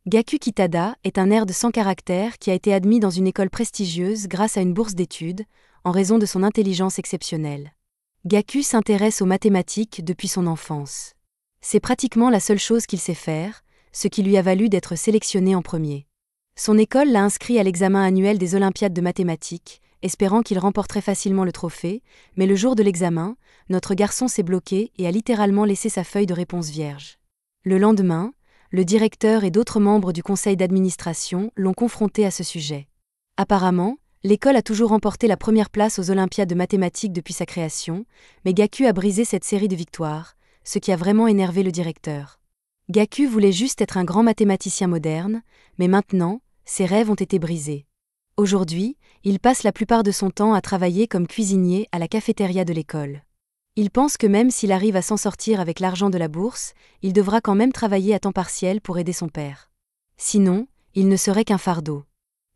Gaku Kitada est un nerd sans caractère qui a été admis dans une école prestigieuse grâce à une bourse d'études, en raison de son intelligence exceptionnelle. Gaku s'intéresse aux mathématiques depuis son enfance. C'est pratiquement la seule chose qu'il sait faire, ce qui lui a valu d'être sélectionné en premier. Son école l'a inscrit à l'examen annuel des Olympiades de mathématiques, espérant qu'il remporterait facilement le trophée, mais le jour de l'examen, notre garçon s'est bloqué et a littéralement laissé sa feuille de réponse vierge. Le lendemain, le directeur et d'autres membres du conseil d'administration l'ont confronté à ce sujet. Apparemment, l'école a toujours remporté la première place aux Olympiades de mathématiques depuis sa création, mais Gaku a brisé cette série de victoires, ce qui a vraiment énervé le directeur. Gaku voulait juste être un grand mathématicien moderne, mais maintenant, ses rêves ont été brisés. Aujourd'hui, il passe la plupart de son temps à travailler comme cuisinier à la cafétéria de l'école. Il pense que même s'il arrive à s'en sortir avec l'argent de la bourse, il devra quand même travailler à temps partiel pour aider son père. Sinon, il ne serait qu'un fardeau.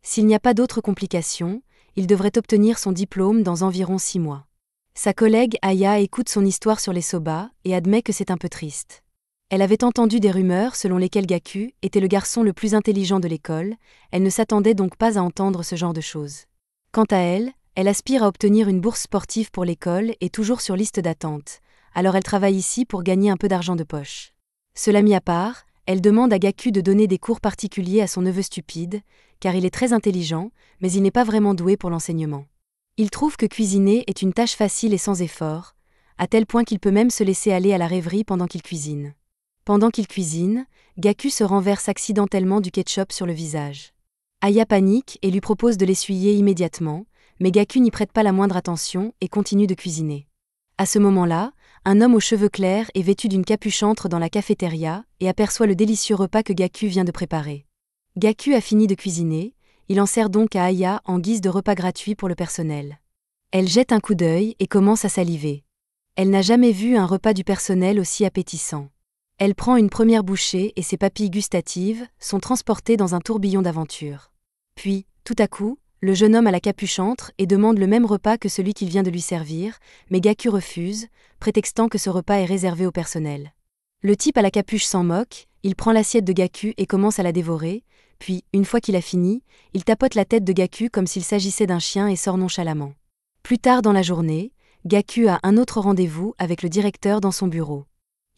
S'il n'y a pas d'autres complications, il devrait obtenir son diplôme dans environ 6 mois. Sa collègue Aya écoute son histoire sur les soba et admet que c'est un peu triste. Elle avait entendu des rumeurs selon lesquelles Gaku était le garçon le plus intelligent de l'école, elle ne s'attendait donc pas à entendre ce genre de choses. Quant à elle, elle aspire à obtenir une bourse sportive pour l'école et toujours sur liste d'attente, alors elle travaille ici pour gagner un peu d'argent de poche. Cela mis à part, elle demande à Gaku de donner des cours particuliers à son neveu stupide, car il est très intelligent, mais il n'est pas vraiment doué pour l'enseignement. Il trouve que cuisiner est une tâche facile et sans effort, à tel point qu'il peut même se laisser aller à la rêverie pendant qu'il cuisine. Pendant qu'il cuisine, Gaku se renverse accidentellement du ketchup sur le visage. Aya panique et lui propose de l'essuyer immédiatement, mais Gaku n'y prête pas la moindre attention et continue de cuisiner. À ce moment-là, un homme aux cheveux clairs et vêtu d'une capuche entre dans la cafétéria et aperçoit le délicieux repas que Gaku vient de préparer. Gaku a fini de cuisiner, il en sert donc à Aya en guise de repas gratuit pour le personnel. Elle jette un coup d'œil et commence à saliver. Elle n'a jamais vu un repas du personnel aussi appétissant. Elle prend une première bouchée et ses papilles gustatives sont transportées dans un tourbillon d'aventure. Puis, tout à coup, le jeune homme à la capuche entre et demande le même repas que celui qu'il vient de lui servir, mais Gaku refuse, prétextant que ce repas est réservé au personnel. Le type à la capuche s'en moque, il prend l'assiette de Gaku et commence à la dévorer, puis, une fois qu'il a fini, il tapote la tête de Gaku comme s'il s'agissait d'un chien et sort nonchalamment. Plus tard dans la journée, Gaku a un autre rendez-vous avec le directeur dans son bureau.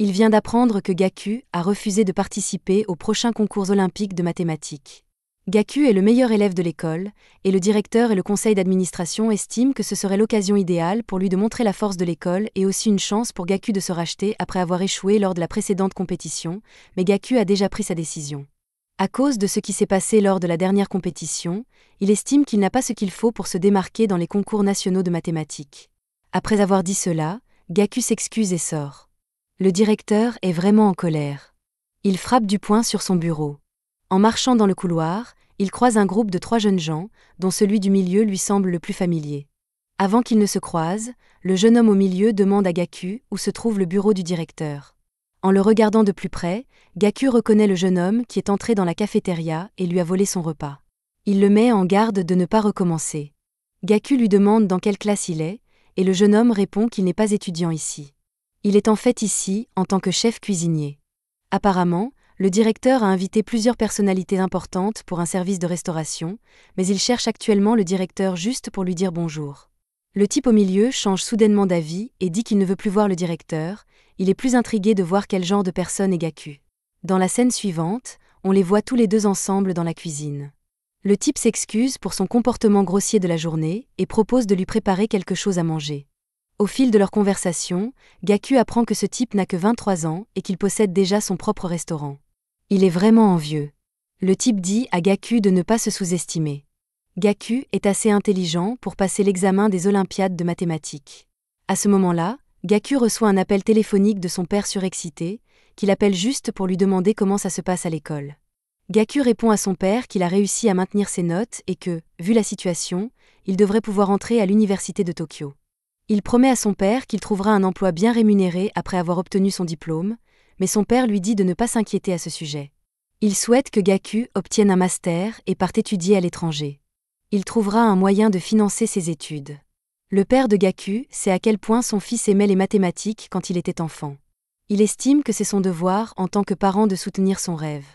Il vient d'apprendre que Gaku a refusé de participer au prochain concours olympique de mathématiques. Gaku est le meilleur élève de l'école, et le directeur et le conseil d'administration estiment que ce serait l'occasion idéale pour lui de montrer la force de l'école et aussi une chance pour Gaku de se racheter après avoir échoué lors de la précédente compétition, mais Gaku a déjà pris sa décision. À cause de ce qui s'est passé lors de la dernière compétition, il estime qu'il n'a pas ce qu'il faut pour se démarquer dans les concours nationaux de mathématiques. Après avoir dit cela, Gaku s'excuse et sort. Le directeur est vraiment en colère. Il frappe du poing sur son bureau. En marchant dans le couloir, il croise un groupe de 3 jeunes gens, dont celui du milieu lui semble le plus familier. Avant qu'ils ne se croisent, le jeune homme au milieu demande à Gaku où se trouve le bureau du directeur. En le regardant de plus près, Gaku reconnaît le jeune homme qui est entré dans la cafétéria et lui a volé son repas. Il le met en garde de ne pas recommencer. Gaku lui demande dans quelle classe il est, et le jeune homme répond qu'il n'est pas étudiant ici. Il est en fait ici en tant que chef cuisinier. Apparemment, le directeur a invité plusieurs personnalités importantes pour un service de restauration, mais il cherche actuellement le directeur juste pour lui dire bonjour. Le type au milieu change soudainement d'avis et dit qu'il ne veut plus voir le directeur, il est plus intrigué de voir quel genre de personne est Gaku. Dans la scène suivante, on les voit tous les deux ensemble dans la cuisine. Le type s'excuse pour son comportement grossier de la journée et propose de lui préparer quelque chose à manger. Au fil de leur conversation, Gaku apprend que ce type n'a que 23 ans et qu'il possède déjà son propre restaurant. Il est vraiment envieux. Le type dit à Gaku de ne pas se sous-estimer. Gaku est assez intelligent pour passer l'examen des Olympiades de mathématiques. À ce moment-là, Gaku reçoit un appel téléphonique de son père surexcité, qu'il appelle juste pour lui demander comment ça se passe à l'école. Gaku répond à son père qu'il a réussi à maintenir ses notes et que, vu la situation, il devrait pouvoir entrer à l'université de Tokyo. Il promet à son père qu'il trouvera un emploi bien rémunéré après avoir obtenu son diplôme, mais son père lui dit de ne pas s'inquiéter à ce sujet. Il souhaite que Gaku obtienne un master et parte étudier à l'étranger. Il trouvera un moyen de financer ses études. Le père de Gaku sait à quel point son fils aimait les mathématiques quand il était enfant. Il estime que c'est son devoir en tant que parent de soutenir son rêve.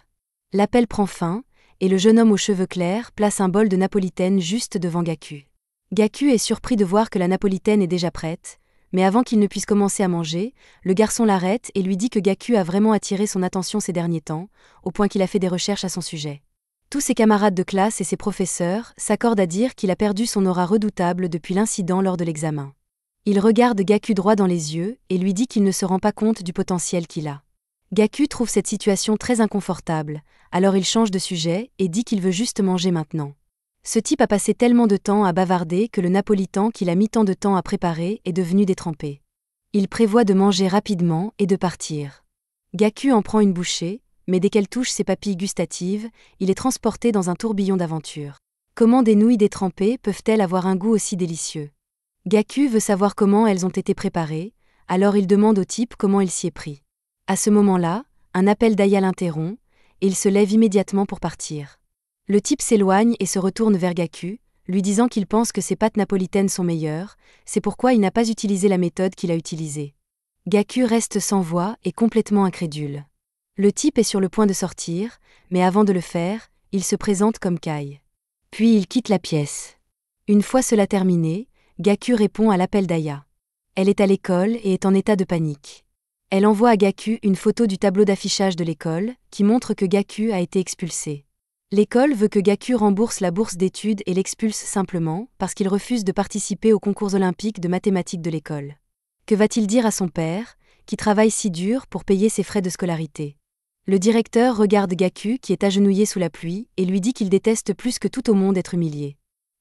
L'appel prend fin, et le jeune homme aux cheveux clairs place un bol de napolitaine juste devant Gaku. Gaku est surpris de voir que la napolitaine est déjà prête, mais avant qu'il ne puisse commencer à manger, le garçon l'arrête et lui dit que Gaku a vraiment attiré son attention ces derniers temps, au point qu'il a fait des recherches à son sujet. Tous ses camarades de classe et ses professeurs s'accordent à dire qu'il a perdu son aura redoutable depuis l'incident lors de l'examen. Il regarde Gaku droit dans les yeux et lui dit qu'il ne se rend pas compte du potentiel qu'il a. Gaku trouve cette situation très inconfortable, alors il change de sujet et dit qu'il veut juste manger maintenant. Ce type a passé tellement de temps à bavarder que le napolitain qu'il a mis tant de temps à préparer est devenu détrempé. Il prévoit de manger rapidement et de partir. Gaku en prend une bouchée, mais dès qu'elle touche ses papilles gustatives, il est transporté dans un tourbillon d'aventure. Comment des nouilles détrempées peuvent-elles avoir un goût aussi délicieux? Gaku veut savoir comment elles ont été préparées, alors il demande au type comment il s'y est pris. À ce moment-là, un appel d'Aya l'interrompt, et il se lève immédiatement pour partir. Le type s'éloigne et se retourne vers Gaku, lui disant qu'il pense que ses pâtes napolitaines sont meilleures, c'est pourquoi il n'a pas utilisé la méthode qu'il a utilisée. Gaku reste sans voix et complètement incrédule. Le type est sur le point de sortir, mais avant de le faire, il se présente comme Kai. Puis il quitte la pièce. Une fois cela terminé, Gaku répond à l'appel d'Aya. Elle est à l'école et est en état de panique. Elle envoie à Gaku une photo du tableau d'affichage de l'école, qui montre que Gaku a été expulsé. L'école veut que Gaku rembourse la bourse d'études et l'expulse simplement parce qu'il refuse de participer aux concours olympiques de mathématiques de l'école. Que va-t-il dire à son père, qui travaille si dur pour payer ses frais de scolarité? Le directeur regarde Gaku qui est agenouillé sous la pluie et lui dit qu'il déteste plus que tout au monde être humilié.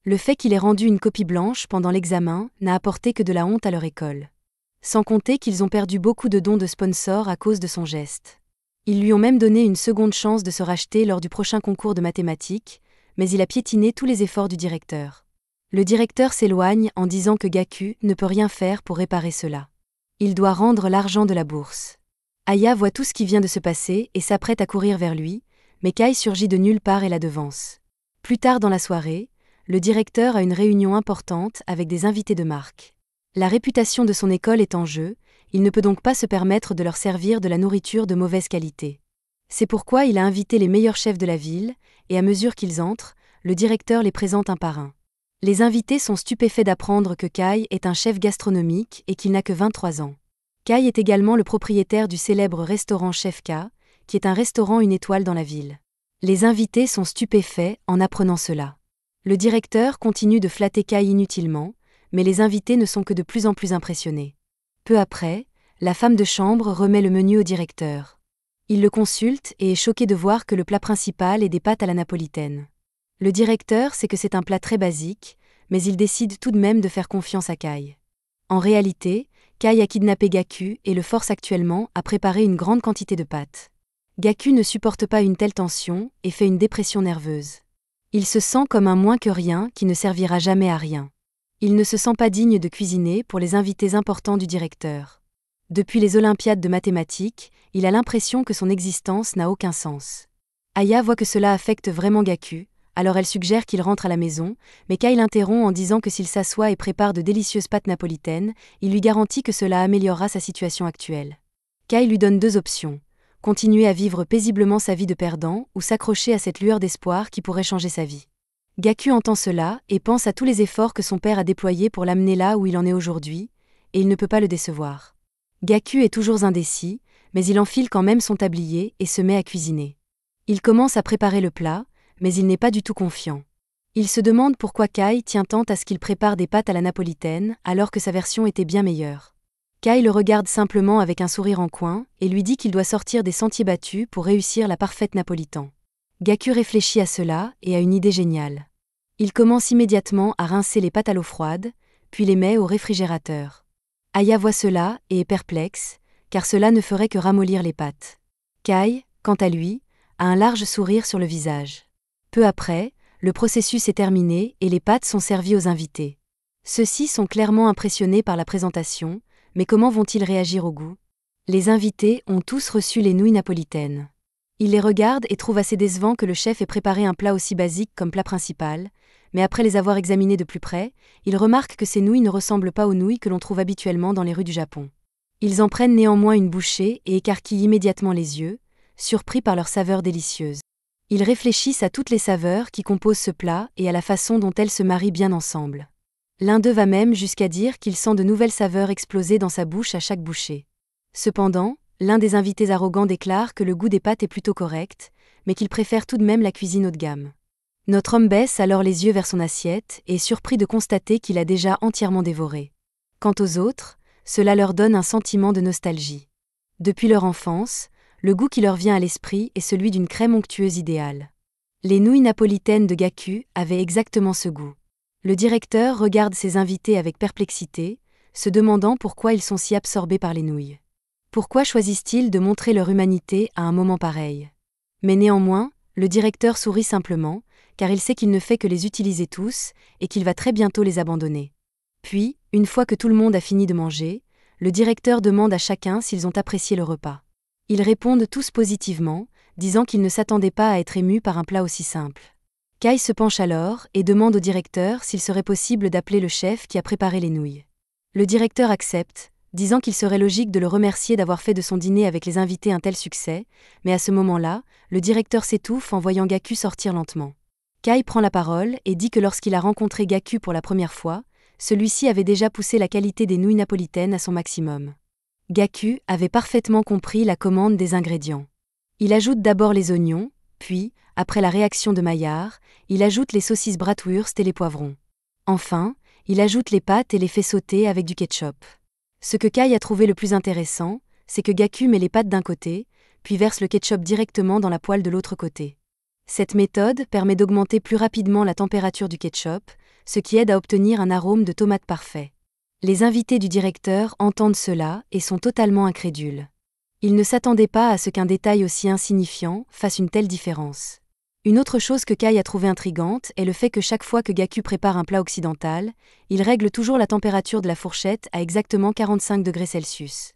Le fait qu'il ait rendu une copie blanche pendant l'examen n'a apporté que de la honte à leur école. Sans compter qu'ils ont perdu beaucoup de dons de sponsors à cause de son geste. Ils lui ont même donné une seconde chance de se racheter lors du prochain concours de mathématiques, mais il a piétiné tous les efforts du directeur. Le directeur s'éloigne en disant que Gaku ne peut rien faire pour réparer cela. Il doit rendre l'argent de la bourse. Aya voit tout ce qui vient de se passer et s'apprête à courir vers lui, mais Kai surgit de nulle part et la devance. Plus tard dans la soirée, le directeur a une réunion importante avec des invités de marque. La réputation de son école est en jeu, il ne peut donc pas se permettre de leur servir de la nourriture de mauvaise qualité. C'est pourquoi il a invité les meilleurs chefs de la ville, et à mesure qu'ils entrent, le directeur les présente un par un. Les invités sont stupéfaits d'apprendre que Kai est un chef gastronomique et qu'il n'a que 23 ans. Kai est également le propriétaire du célèbre restaurant Chef K, qui est un restaurant une étoile dans la ville. Les invités sont stupéfaits en apprenant cela. Le directeur continue de flatter Kai inutilement, mais les invités ne sont que de plus en plus impressionnés. Peu après, la femme de chambre remet le menu au directeur. Il le consulte et est choqué de voir que le plat principal est des pâtes à la napolitaine. Le directeur sait que c'est un plat très basique, mais il décide tout de même de faire confiance à Kai. En réalité, Kai a kidnappé Gaku et le force actuellement à préparer une grande quantité de pâtes. Gaku ne supporte pas une telle tension et fait une dépression nerveuse. Il se sent comme un moins que rien qui ne servira jamais à rien. Il ne se sent pas digne de cuisiner pour les invités importants du directeur. Depuis les Olympiades de mathématiques, il a l'impression que son existence n'a aucun sens. Aya voit que cela affecte vraiment Gaku, alors elle suggère qu'il rentre à la maison, mais Kai l'interrompt en disant que s'il s'assoit et prépare de délicieuses pâtes napolitaines, il lui garantit que cela améliorera sa situation actuelle. Kai lui donne deux options: continuer à vivre paisiblement sa vie de perdant ou s'accrocher à cette lueur d'espoir qui pourrait changer sa vie. Gaku entend cela et pense à tous les efforts que son père a déployés pour l'amener là où il en est aujourd'hui, et il ne peut pas le décevoir. Gaku est toujours indécis, mais il enfile quand même son tablier et se met à cuisiner. Il commence à préparer le plat, mais il n'est pas du tout confiant. Il se demande pourquoi Kai tient tant à ce qu'il prépare des pâtes à la napolitaine alors que sa version était bien meilleure. Kai le regarde simplement avec un sourire en coin et lui dit qu'il doit sortir des sentiers battus pour réussir la parfaite napolitaine. Gaku réfléchit à cela et a une idée géniale. Il commence immédiatement à rincer les pâtes à l'eau froide, puis les met au réfrigérateur. Aya voit cela et est perplexe, car cela ne ferait que ramollir les pâtes. Kai, quant à lui, a un large sourire sur le visage. Peu après, le processus est terminé et les pâtes sont servies aux invités. Ceux-ci sont clairement impressionnés par la présentation, mais comment vont-ils réagir au goût? Les invités ont tous reçu les nouilles napolitaines. Ils les regardent et trouvent assez décevant que le chef ait préparé un plat aussi basique comme plat principal, mais après les avoir examinées de plus près, ils remarquent que ces nouilles ne ressemblent pas aux nouilles que l'on trouve habituellement dans les rues du Japon. Ils en prennent néanmoins une bouchée et écarquillent immédiatement les yeux, surpris par leur saveur délicieuse. Ils réfléchissent à toutes les saveurs qui composent ce plat et à la façon dont elles se marient bien ensemble. L'un d'eux va même jusqu'à dire qu'il sent de nouvelles saveurs exploser dans sa bouche à chaque bouchée. Cependant, l'un des invités arrogants déclare que le goût des pâtes est plutôt correct, mais qu'il préfère tout de même la cuisine haut de gamme. Notre homme baisse alors les yeux vers son assiette et est surpris de constater qu'il a déjà entièrement dévoré. Quant aux autres, cela leur donne un sentiment de nostalgie. Depuis leur enfance, le goût qui leur vient à l'esprit est celui d'une crème onctueuse idéale. Les nouilles napolitaines de Gaku avaient exactement ce goût. Le directeur regarde ses invités avec perplexité, se demandant pourquoi ils sont si absorbés par les nouilles. Pourquoi choisissent-ils de montrer leur humanité à un moment pareil? Mais néanmoins, le directeur sourit simplement, car il sait qu'il ne fait que les utiliser tous, et qu'il va très bientôt les abandonner. Puis, une fois que tout le monde a fini de manger, le directeur demande à chacun s'ils ont apprécié le repas. Ils répondent tous positivement, disant qu'ils ne s'attendaient pas à être émus par un plat aussi simple. Kai se penche alors et demande au directeur s'il serait possible d'appeler le chef qui a préparé les nouilles. Le directeur accepte, disant qu'il serait logique de le remercier d'avoir fait de son dîner avec les invités un tel succès, mais à ce moment-là, le directeur s'étouffe en voyant Gaku sortir lentement. Kai prend la parole et dit que lorsqu'il a rencontré Gaku pour la première fois, celui-ci avait déjà poussé la qualité des nouilles napolitaines à son maximum. Gaku avait parfaitement compris la commande des ingrédients. Il ajoute d'abord les oignons, puis, après la réaction de Maillard, il ajoute les saucisses bratwurst et les poivrons. Enfin, il ajoute les pâtes et les fait sauter avec du ketchup. Ce que Kai a trouvé le plus intéressant, c'est que Gaku met les pâtes d'un côté, puis verse le ketchup directement dans la poêle de l'autre côté. Cette méthode permet d'augmenter plus rapidement la température du ketchup, ce qui aide à obtenir un arôme de tomate parfait. Les invités du directeur entendent cela et sont totalement incrédules. Ils ne s'attendaient pas à ce qu'un détail aussi insignifiant fasse une telle différence. Une autre chose que Kai a trouvée intrigante est le fait que chaque fois que Gaku prépare un plat occidental, il règle toujours la température de la fourchette à exactement 45 degrés Celsius.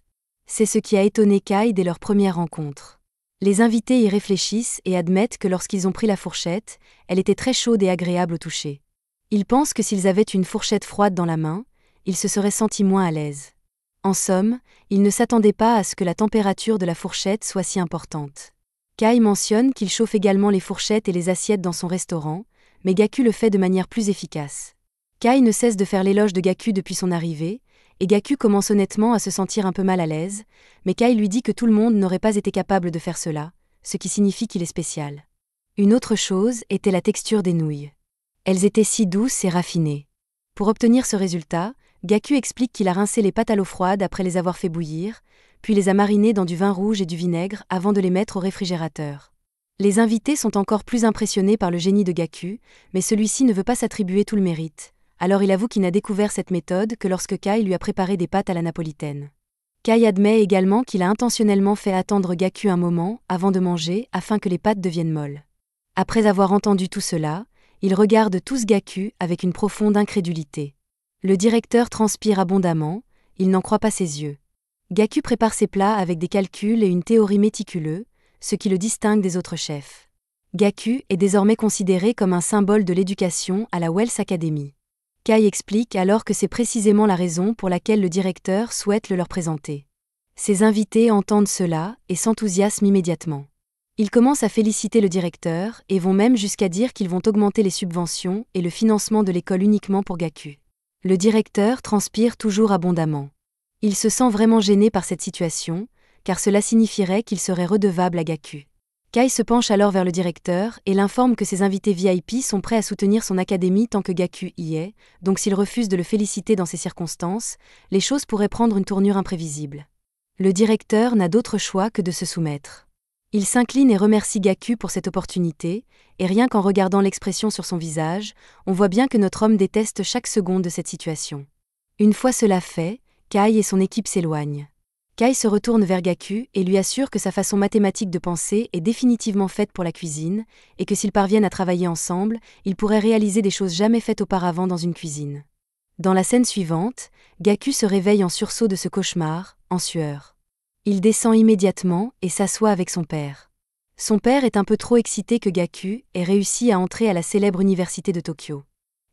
C'est ce qui a étonné Kai dès leur première rencontre. Les invités y réfléchissent et admettent que lorsqu'ils ont pris la fourchette, elle était très chaude et agréable au toucher. Ils pensent que s'ils avaient une fourchette froide dans la main, ils se seraient sentis moins à l'aise. En somme, ils ne s'attendaient pas à ce que la température de la fourchette soit si importante. Kai mentionne qu'il chauffe également les fourchettes et les assiettes dans son restaurant, mais Gaku le fait de manière plus efficace. Kai ne cesse de faire l'éloge de Gaku depuis son arrivée, et Gaku commence honnêtement à se sentir un peu mal à l'aise, mais Kai lui dit que tout le monde n'aurait pas été capable de faire cela, ce qui signifie qu'il est spécial. Une autre chose était la texture des nouilles. Elles étaient si douces et raffinées. Pour obtenir ce résultat, Gaku explique qu'il a rincé les pâtes à l'eau froide après les avoir fait bouillir, puis les a marinées dans du vin rouge et du vinaigre avant de les mettre au réfrigérateur. Les invités sont encore plus impressionnés par le génie de Gaku, mais celui-ci ne veut pas s'attribuer tout le mérite. Alors il avoue qu'il n'a découvert cette méthode que lorsque Kai lui a préparé des pâtes à la napolitaine. Kai admet également qu'il a intentionnellement fait attendre Gaku un moment avant de manger afin que les pâtes deviennent molles. Après avoir entendu tout cela, ils regardent tous Gaku avec une profonde incrédulité. Le directeur transpire abondamment, il n'en croit pas ses yeux. Gaku prépare ses plats avec des calculs et une théorie méticuleuse, ce qui le distingue des autres chefs. Gaku est désormais considéré comme un symbole de l'éducation à la Wells Academy. Kai explique alors que c'est précisément la raison pour laquelle le directeur souhaite le leur présenter. Ses invités entendent cela et s'enthousiasment immédiatement. Ils commencent à féliciter le directeur et vont même jusqu'à dire qu'ils vont augmenter les subventions et le financement de l'école uniquement pour Gaku. Le directeur transpire toujours abondamment. Il se sent vraiment gêné par cette situation, car cela signifierait qu'il serait redevable à Gaku. Kai se penche alors vers le directeur et l'informe que ses invités VIP sont prêts à soutenir son académie tant que Gaku y est, donc s'il refuse de le féliciter dans ces circonstances, les choses pourraient prendre une tournure imprévisible. Le directeur n'a d'autre choix que de se soumettre. Il s'incline et remercie Gaku pour cette opportunité, et rien qu'en regardant l'expression sur son visage, on voit bien que notre homme déteste chaque seconde de cette situation. Une fois cela fait, Kai et son équipe s'éloignent. Kai se retourne vers Gaku et lui assure que sa façon mathématique de penser est définitivement faite pour la cuisine, et que s'ils parviennent à travailler ensemble, ils pourraient réaliser des choses jamais faites auparavant dans une cuisine. Dans la scène suivante, Gaku se réveille en sursaut de ce cauchemar, en sueur. Il descend immédiatement et s'assoit avec son père. Son père est un peu trop excité que Gaku ait réussi à entrer à la célèbre université de Tokyo.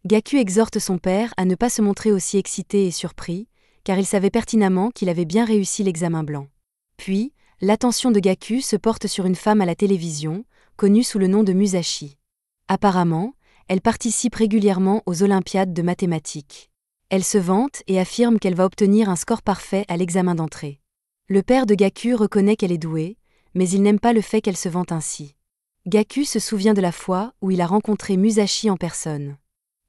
Gaku exhorte son père à ne pas se montrer aussi excité et surpris, car il savait pertinemment qu'il avait bien réussi l'examen blanc. Puis, l'attention de Gaku se porte sur une femme à la télévision, connue sous le nom de Musashi. Apparemment, elle participe régulièrement aux Olympiades de mathématiques. Elle se vante et affirme qu'elle va obtenir un score parfait à l'examen d'entrée. Le père de Gaku reconnaît qu'elle est douée, mais il n'aime pas le fait qu'elle se vante ainsi. Gaku se souvient de la fois où il a rencontré Musashi en personne.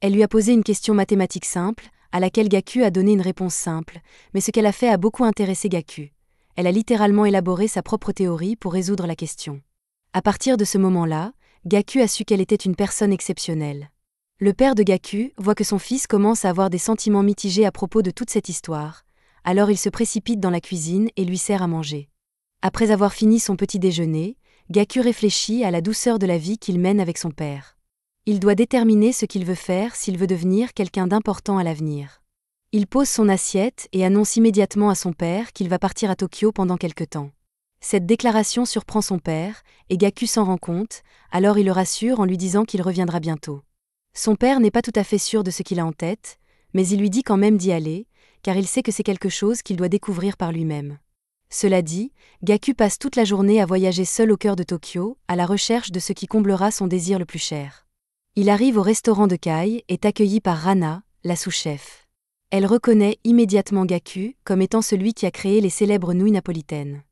Elle lui a posé une question mathématique simple, à laquelle Gaku a donné une réponse simple, mais ce qu'elle a fait a beaucoup intéressé Gaku. Elle a littéralement élaboré sa propre théorie pour résoudre la question. À partir de ce moment-là, Gaku a su qu'elle était une personne exceptionnelle. Le père de Gaku voit que son fils commence à avoir des sentiments mitigés à propos de toute cette histoire, alors il se précipite dans la cuisine et lui sert à manger. Après avoir fini son petit déjeuner, Gaku réfléchit à la douceur de la vie qu'il mène avec son père. Il doit déterminer ce qu'il veut faire s'il veut devenir quelqu'un d'important à l'avenir. Il pose son assiette et annonce immédiatement à son père qu'il va partir à Tokyo pendant quelque temps. Cette déclaration surprend son père, et Gaku s'en rend compte, alors il le rassure en lui disant qu'il reviendra bientôt. Son père n'est pas tout à fait sûr de ce qu'il a en tête, mais il lui dit quand même d'y aller, car il sait que c'est quelque chose qu'il doit découvrir par lui-même. Cela dit, Gaku passe toute la journée à voyager seul au cœur de Tokyo, à la recherche de ce qui comblera son désir le plus cher. Il arrive au restaurant de Kai et est accueilli par Rana, la sous-chef. Elle reconnaît immédiatement Gaku comme étant celui qui a créé les célèbres nouilles napolitaines.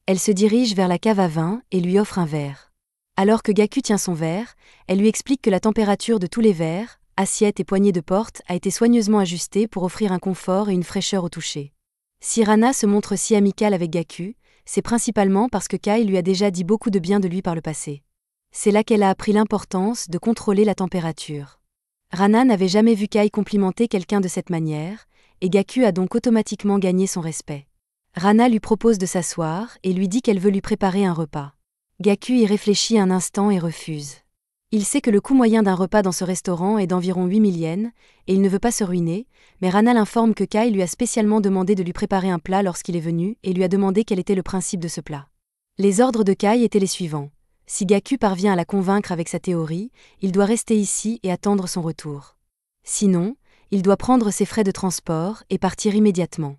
Elle se dirige vers la cave à vin et lui offre un verre. Alors que Gaku tient son verre, elle lui explique que la température de tous les verres, assiettes et poignées de porte a été soigneusement ajustée pour offrir un confort et une fraîcheur au toucher. Si Rana se montre si amicale avec Gaku, c'est principalement parce que Kai lui a déjà dit beaucoup de bien de lui par le passé. C'est là qu'elle a appris l'importance de contrôler la température. Rana n'avait jamais vu Kai complimenter quelqu'un de cette manière, et Gaku a donc automatiquement gagné son respect. Rana lui propose de s'asseoir et lui dit qu'elle veut lui préparer un repas. Gaku y réfléchit un instant et refuse. Il sait que le coût moyen d'un repas dans ce restaurant est d'environ 8000 yens, et il ne veut pas se ruiner, mais Rana l'informe que Kai lui a spécialement demandé de lui préparer un plat lorsqu'il est venu et lui a demandé quel était le principe de ce plat. Les ordres de Kai étaient les suivants. Si Gaku parvient à la convaincre avec sa théorie, il doit rester ici et attendre son retour. Sinon, il doit prendre ses frais de transport et partir immédiatement.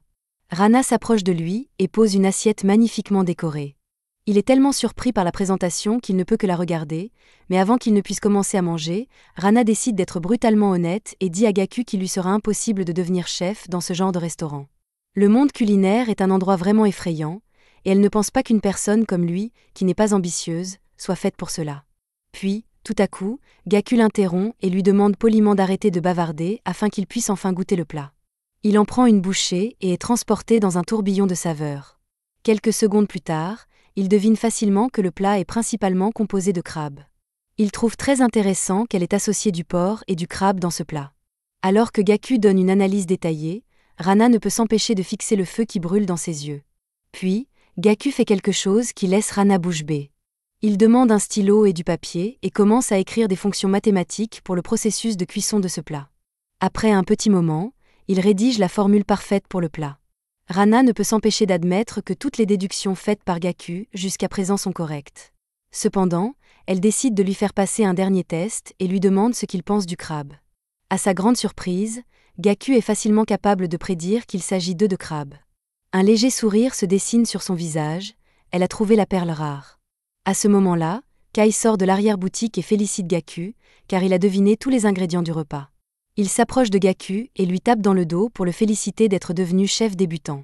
Rana s'approche de lui et pose une assiette magnifiquement décorée. Il est tellement surpris par la présentation qu'il ne peut que la regarder, mais avant qu'il ne puisse commencer à manger, Rana décide d'être brutalement honnête et dit à Gaku qu'il lui sera impossible de devenir chef dans ce genre de restaurant. Le monde culinaire est un endroit vraiment effrayant, et elle ne pense pas qu'une personne comme lui, qui n'est pas ambitieuse, soit faite pour cela. Puis, tout à coup, Gaku l'interrompt et lui demande poliment d'arrêter de bavarder afin qu'il puisse enfin goûter le plat. Il en prend une bouchée et est transporté dans un tourbillon de saveurs. Quelques secondes plus tard, il devine facilement que le plat est principalement composé de crabes. Il trouve très intéressant qu'elle ait associé du porc et du crabe dans ce plat. Alors que Gaku donne une analyse détaillée, Rana ne peut s'empêcher de fixer le feu qui brûle dans ses yeux. Puis, Gaku fait quelque chose qui laisse Rana bouche bée. Il demande un stylo et du papier et commence à écrire des fonctions mathématiques pour le processus de cuisson de ce plat. Après un petit moment, il rédige la formule parfaite pour le plat. Rana ne peut s'empêcher d'admettre que toutes les déductions faites par Gaku jusqu'à présent sont correctes. Cependant, elle décide de lui faire passer un dernier test et lui demande ce qu'il pense du crabe. À sa grande surprise, Gaku est facilement capable de prédire qu'il s'agit d'œufs de crabe. Un léger sourire se dessine sur son visage, elle a trouvé la perle rare. À ce moment-là, Kai sort de l'arrière-boutique et félicite Gaku, car il a deviné tous les ingrédients du repas. Il s'approche de Gaku et lui tape dans le dos pour le féliciter d'être devenu chef débutant.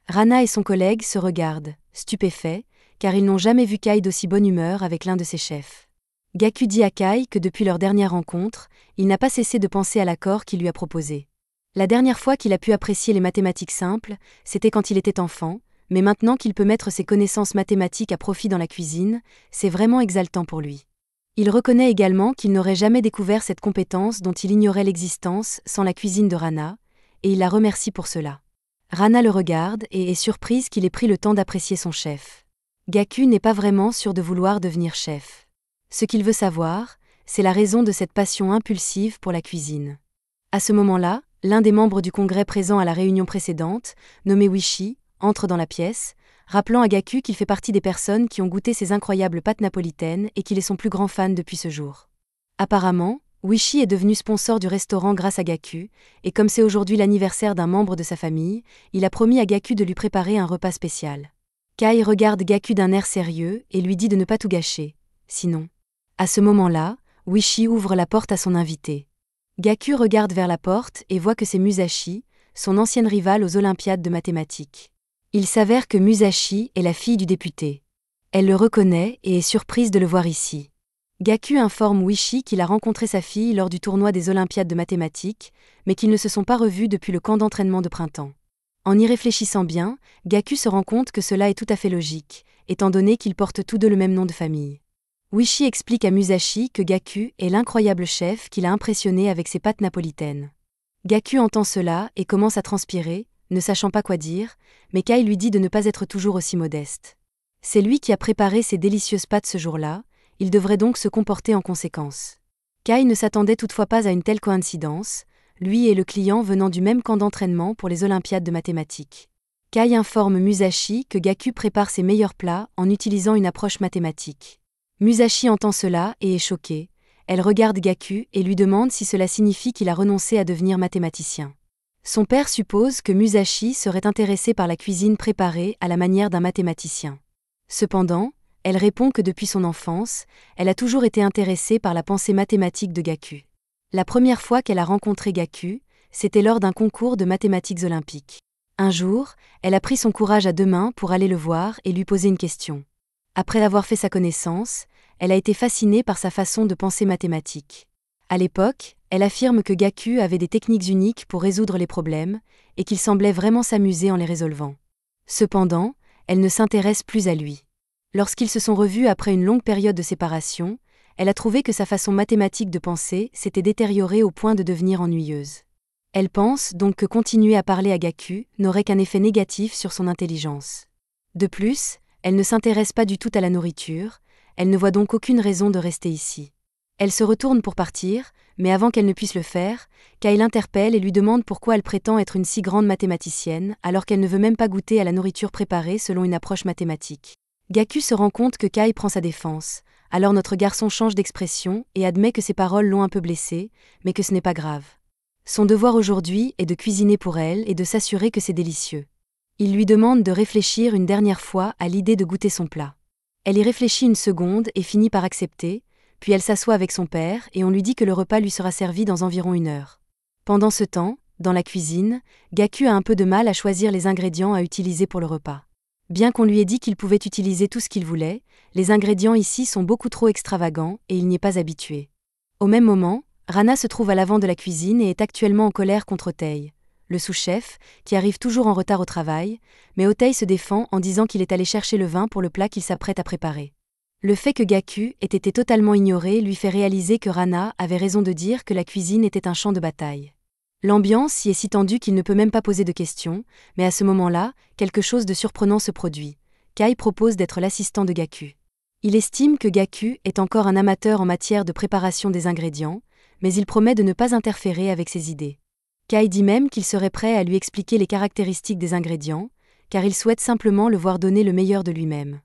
Rana et son collègue se regardent, stupéfaits, car ils n'ont jamais vu Kai d'aussi bonne humeur avec l'un de ses chefs. Gaku dit à Kai que depuis leur dernière rencontre, il n'a pas cessé de penser à l'accord qu'il lui a proposé. La dernière fois qu'il a pu apprécier les mathématiques simples, c'était quand il était enfant, mais maintenant qu'il peut mettre ses connaissances mathématiques à profit dans la cuisine, c'est vraiment exaltant pour lui. Il reconnaît également qu'il n'aurait jamais découvert cette compétence dont il ignorait l'existence sans la cuisine de Rana, et il la remercie pour cela. Rana le regarde et est surprise qu'il ait pris le temps d'apprécier son chef. Gaku n'est pas vraiment sûr de vouloir devenir chef. Ce qu'il veut savoir, c'est la raison de cette passion impulsive pour la cuisine. À ce moment-là, l'un des membres du congrès présent à la réunion précédente, nommé Wishi, entre dans la pièce, rappelant à Gaku qu'il fait partie des personnes qui ont goûté ces incroyables pâtes napolitaines et qu'il est son plus grand fan depuis ce jour. Apparemment, Wishi est devenu sponsor du restaurant grâce à Gaku, et comme c'est aujourd'hui l'anniversaire d'un membre de sa famille, il a promis à Gaku de lui préparer un repas spécial. Kai regarde Gaku d'un air sérieux et lui dit de ne pas tout gâcher, sinon À ce moment-là, Wishi ouvre la porte à son invité. Gaku regarde vers la porte et voit que c'est Musashi, son ancienne rivale aux Olympiades de mathématiques. Il s'avère que Musashi est la fille du député. Elle le reconnaît et est surprise de le voir ici. Gaku informe Wishi qu'il a rencontré sa fille lors du tournoi des Olympiades de mathématiques, mais qu'ils ne se sont pas revus depuis le camp d'entraînement de printemps. En y réfléchissant bien, Gaku se rend compte que cela est tout à fait logique, étant donné qu'ils portent tous deux le même nom de famille. Wishi explique à Musashi que Gaku est l'incroyable chef qui l'a impressionné avec ses pâtes napolitaines. Gaku entend cela et commence à transpirer, ne sachant pas quoi dire, mais Kai lui dit de ne pas être toujours aussi modeste. C'est lui qui a préparé ces délicieuses pâtes ce jour-là, il devrait donc se comporter en conséquence. Kai ne s'attendait toutefois pas à une telle coïncidence, lui et le client venant du même camp d'entraînement pour les Olympiades de mathématiques. Kai informe Musashi que Gaku prépare ses meilleurs plats en utilisant une approche mathématique. Musashi entend cela et est choquée. Elle regarde Gaku et lui demande si cela signifie qu'il a renoncé à devenir mathématicien. Son père suppose que Musashi serait intéressé par la cuisine préparée à la manière d'un mathématicien. Cependant, elle répond que depuis son enfance, elle a toujours été intéressée par la pensée mathématique de Gaku. La première fois qu'elle a rencontré Gaku, c'était lors d'un concours de mathématiques olympiques. Un jour, elle a pris son courage à deux mains pour aller le voir et lui poser une question. Après avoir fait sa connaissance, elle a été fascinée par sa façon de penser mathématique. À l'époque, elle affirme que Gaku avait des techniques uniques pour résoudre les problèmes, et qu'il semblait vraiment s'amuser en les résolvant. Cependant, elle ne s'intéresse plus à lui. Lorsqu'ils se sont revus après une longue période de séparation, elle a trouvé que sa façon mathématique de penser s'était détériorée au point de devenir ennuyeuse. Elle pense donc que continuer à parler à Gaku n'aurait qu'un effet négatif sur son intelligence. De plus, elle ne s'intéresse pas du tout à la nourriture, elle ne voit donc aucune raison de rester ici. Elle se retourne pour partir, mais avant qu'elle ne puisse le faire, Kai l'interpelle et lui demande pourquoi elle prétend être une si grande mathématicienne alors qu'elle ne veut même pas goûter à la nourriture préparée selon une approche mathématique. Gaku se rend compte que Kai prend sa défense, alors notre garçon change d'expression et admet que ses paroles l'ont un peu blessé, mais que ce n'est pas grave. Son devoir aujourd'hui est de cuisiner pour elle et de s'assurer que c'est délicieux. Il lui demande de réfléchir une dernière fois à l'idée de goûter son plat. Elle y réfléchit une seconde et finit par accepter, puis elle s'assoit avec son père et on lui dit que le repas lui sera servi dans environ 1 heure. Pendant ce temps, dans la cuisine, Gaku a un peu de mal à choisir les ingrédients à utiliser pour le repas. Bien qu'on lui ait dit qu'il pouvait utiliser tout ce qu'il voulait, les ingrédients ici sont beaucoup trop extravagants et il n'y est pas habitué. Au même moment, Rana se trouve à l'avant de la cuisine et est actuellement en colère contre Otei, le sous-chef, qui arrive toujours en retard au travail, mais Otei se défend en disant qu'il est allé chercher le vin pour le plat qu'il s'apprête à préparer. Le fait que Gaku ait été totalement ignoré lui fait réaliser que Rana avait raison de dire que la cuisine était un champ de bataille. L'ambiance y est si tendue qu'il ne peut même pas poser de questions, mais à ce moment-là, quelque chose de surprenant se produit. Kai propose d'être l'assistant de Gaku. Il estime que Gaku est encore un amateur en matière de préparation des ingrédients, mais il promet de ne pas interférer avec ses idées. Kai dit même qu'il serait prêt à lui expliquer les caractéristiques des ingrédients, car il souhaite simplement le voir donner le meilleur de lui-même.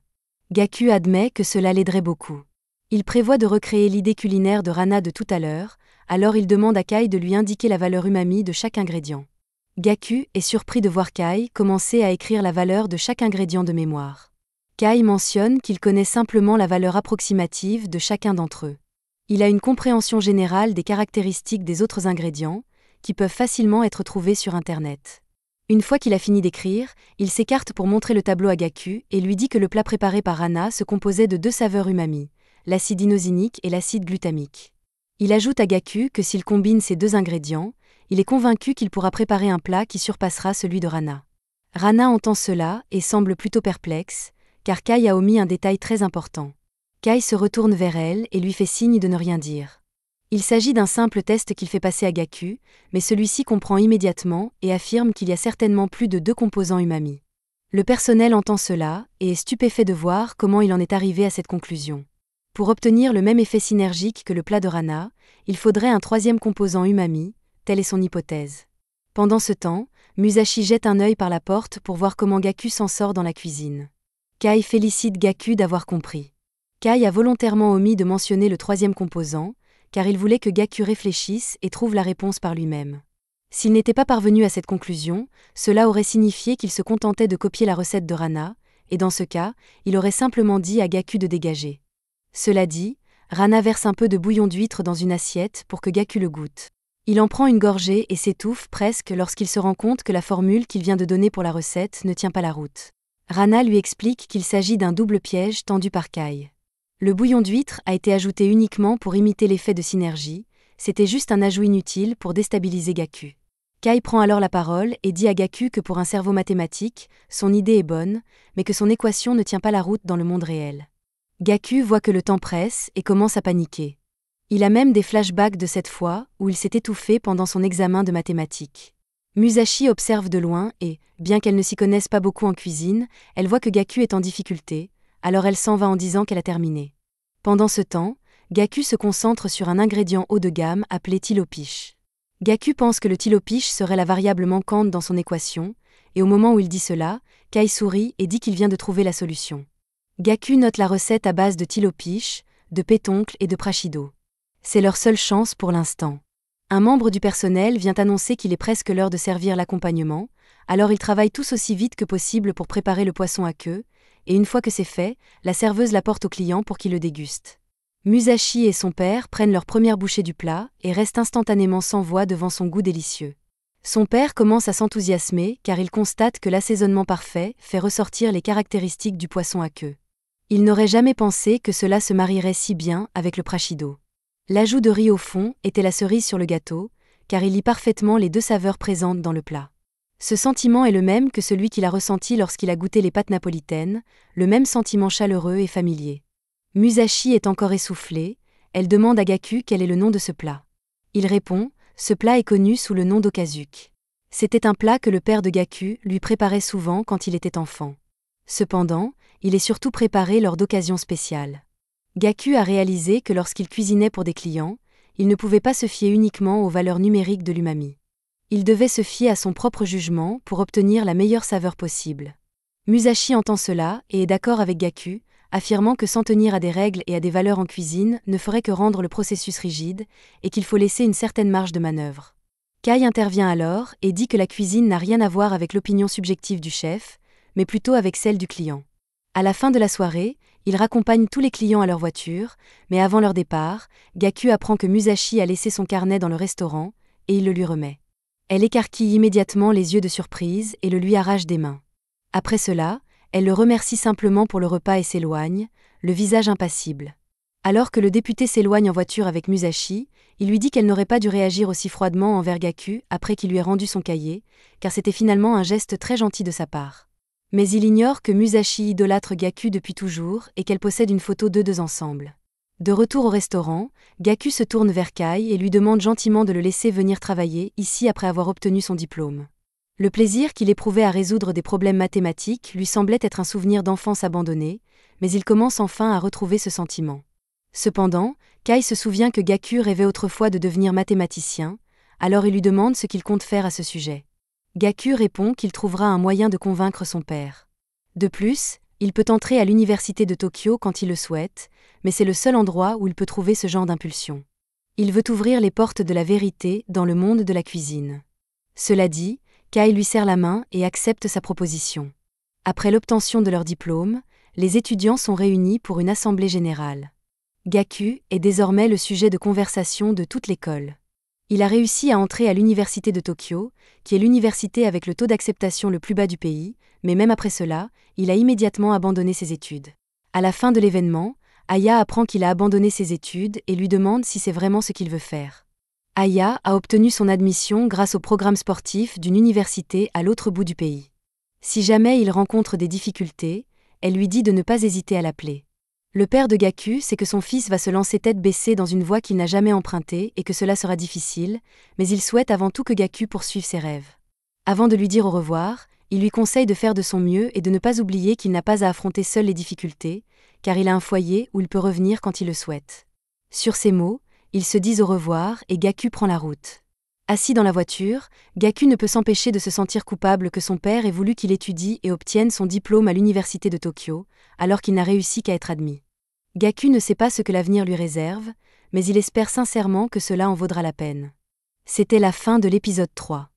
Gaku admet que cela l'aiderait beaucoup. Il prévoit de recréer l'idée culinaire de Rana de tout à l'heure, alors il demande à Kai de lui indiquer la valeur umami de chaque ingrédient. Gaku est surpris de voir Kai commencer à écrire la valeur de chaque ingrédient de mémoire. Kai mentionne qu'il connaît simplement la valeur approximative de chacun d'entre eux. Il a une compréhension générale des caractéristiques des autres ingrédients, qui peuvent facilement être trouvés sur Internet. Une fois qu'il a fini d'écrire, il s'écarte pour montrer le tableau à Gaku et lui dit que le plat préparé par Rana se composait de 2 saveurs umami, l'acide inosinique et l'acide glutamique. Il ajoute à Gaku que s'il combine ces 2 ingrédients, il est convaincu qu'il pourra préparer un plat qui surpassera celui de Rana. Rana entend cela et semble plutôt perplexe, car Kai a omis un détail très important. Kai se retourne vers elle et lui fait signe de ne rien dire. Il s'agit d'un simple test qu'il fait passer à Gaku, mais celui-ci comprend immédiatement et affirme qu'il y a certainement plus de 2 composants umami. Le personnel entend cela et est stupéfait de voir comment il en est arrivé à cette conclusion. Pour obtenir le même effet synergique que le plat de Rana, il faudrait un 3e composant umami, telle est son hypothèse. Pendant ce temps, Musashi jette un œil par la porte pour voir comment Gaku s'en sort dans la cuisine. Kai félicite Gaku d'avoir compris. Kai a volontairement omis de mentionner le 3e composant, car il voulait que Gaku réfléchisse et trouve la réponse par lui-même. S'il n'était pas parvenu à cette conclusion, cela aurait signifié qu'il se contentait de copier la recette de Rana, et dans ce cas, il aurait simplement dit à Gaku de dégager. Cela dit, Rana verse un peu de bouillon d'huître dans une assiette pour que Gaku le goûte. Il en prend une gorgée et s'étouffe presque lorsqu'il se rend compte que la formule qu'il vient de donner pour la recette ne tient pas la route. Rana lui explique qu'il s'agit d'un double piège tendu par Kai. Le bouillon d'huître a été ajouté uniquement pour imiter l'effet de synergie, c'était juste un ajout inutile pour déstabiliser Gaku. Kai prend alors la parole et dit à Gaku que pour un cerveau mathématique, son idée est bonne, mais que son équation ne tient pas la route dans le monde réel. Gaku voit que le temps presse et commence à paniquer. Il a même des flashbacks de cette fois où il s'est étouffé pendant son examen de mathématiques. Musashi observe de loin et, bien qu'elle ne s'y connaisse pas beaucoup en cuisine, elle voit que Gaku est en difficulté, alors elle s'en va en disant qu'elle a terminé. Pendant ce temps, Gaku se concentre sur un ingrédient haut de gamme appelé tilopiche. Gaku pense que le tilopiche serait la variable manquante dans son équation, et au moment où il dit cela, Kai sourit et dit qu'il vient de trouver la solution. Gaku note la recette à base de tilopiche, de pétoncle et de prashido. C'est leur seule chance pour l'instant. Un membre du personnel vient annoncer qu'il est presque l'heure de servir l'accompagnement, alors ils travaillent tous aussi vite que possible pour préparer le poisson à queue, et une fois que c'est fait, la serveuse l'apporte au client pour qu'il le déguste. Musashi et son père prennent leur première bouchée du plat et restent instantanément sans voix devant son goût délicieux. Son père commence à s'enthousiasmer car il constate que l'assaisonnement parfait fait ressortir les caractéristiques du poisson à queue. Il n'aurait jamais pensé que cela se marierait si bien avec le prashido. L'ajout de riz au fond était la cerise sur le gâteau, car il lie parfaitement les deux saveurs présentes dans le plat. Ce sentiment est le même que celui qu'il a ressenti lorsqu'il a goûté les pâtes napolitaines, le même sentiment chaleureux et familier. Musashi est encore essoufflée, elle demande à Gaku quel est le nom de ce plat. Il répond, ce plat est connu sous le nom d'okazuke. C'était un plat que le père de Gaku lui préparait souvent quand il était enfant. Cependant, il est surtout préparé lors d'occasions spéciales. Gaku a réalisé que lorsqu'il cuisinait pour des clients, il ne pouvait pas se fier uniquement aux valeurs numériques de l'umami. Il devait se fier à son propre jugement pour obtenir la meilleure saveur possible. Musashi entend cela et est d'accord avec Gaku, affirmant que s'en tenir à des règles et à des valeurs en cuisine ne ferait que rendre le processus rigide et qu'il faut laisser une certaine marge de manœuvre. Kai intervient alors et dit que la cuisine n'a rien à voir avec l'opinion subjective du chef, mais plutôt avec celle du client. À la fin de la soirée, il raccompagne tous les clients à leur voiture, mais avant leur départ, Gaku apprend que Musashi a laissé son carnet dans le restaurant, et il le lui remet. Elle écarquille immédiatement les yeux de surprise et le lui arrache des mains. Après cela, elle le remercie simplement pour le repas et s'éloigne, le visage impassible. Alors que le député s'éloigne en voiture avec Musashi, il lui dit qu'elle n'aurait pas dû réagir aussi froidement envers Gaku après qu'il lui ait rendu son cahier, car c'était finalement un geste très gentil de sa part. Mais il ignore que Musashi idolâtre Gaku depuis toujours et qu'elle possède une photo d'eux deux ensemble. De retour au restaurant, Gaku se tourne vers Kai et lui demande gentiment de le laisser venir travailler ici après avoir obtenu son diplôme. Le plaisir qu'il éprouvait à résoudre des problèmes mathématiques lui semblait être un souvenir d'enfance abandonné, mais il commence enfin à retrouver ce sentiment. Cependant, Kai se souvient que Gaku rêvait autrefois de devenir mathématicien, alors il lui demande ce qu'il compte faire à ce sujet. Gaku répond qu'il trouvera un moyen de convaincre son père. De plus, il peut entrer à l'université de Tokyo quand il le souhaite, mais c'est le seul endroit où il peut trouver ce genre d'impulsion. Il veut ouvrir les portes de la vérité dans le monde de la cuisine. Cela dit, Kai lui serre la main et accepte sa proposition. Après l'obtention de leur diplôme, les étudiants sont réunis pour une assemblée générale. Gaku est désormais le sujet de conversation de toute l'école. Il a réussi à entrer à l'université de Tokyo, qui est l'université avec le taux d'acceptation le plus bas du pays, mais même après cela, il a immédiatement abandonné ses études. À la fin de l'événement, Aya apprend qu'il a abandonné ses études et lui demande si c'est vraiment ce qu'il veut faire. Aya a obtenu son admission grâce au programme sportif d'une université à l'autre bout du pays. Si jamais il rencontre des difficultés, elle lui dit de ne pas hésiter à l'appeler. Le père de Gaku sait que son fils va se lancer tête baissée dans une voie qu'il n'a jamais empruntée et que cela sera difficile, mais il souhaite avant tout que Gaku poursuive ses rêves. Avant de lui dire au revoir, il lui conseille de faire de son mieux et de ne pas oublier qu'il n'a pas à affronter seul les difficultés, car il a un foyer où il peut revenir quand il le souhaite. Sur ces mots, ils se disent au revoir et Gaku prend la route. Assis dans la voiture, Gaku ne peut s'empêcher de se sentir coupable que son père ait voulu qu'il étudie et obtienne son diplôme à l'université de Tokyo, alors qu'il n'a réussi qu'à être admis. Gaku ne sait pas ce que l'avenir lui réserve, mais il espère sincèrement que cela en vaudra la peine. C'était la fin de l'épisode 3.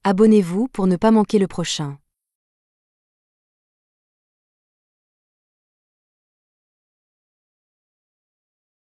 Abonnez-vous pour ne pas manquer le prochain.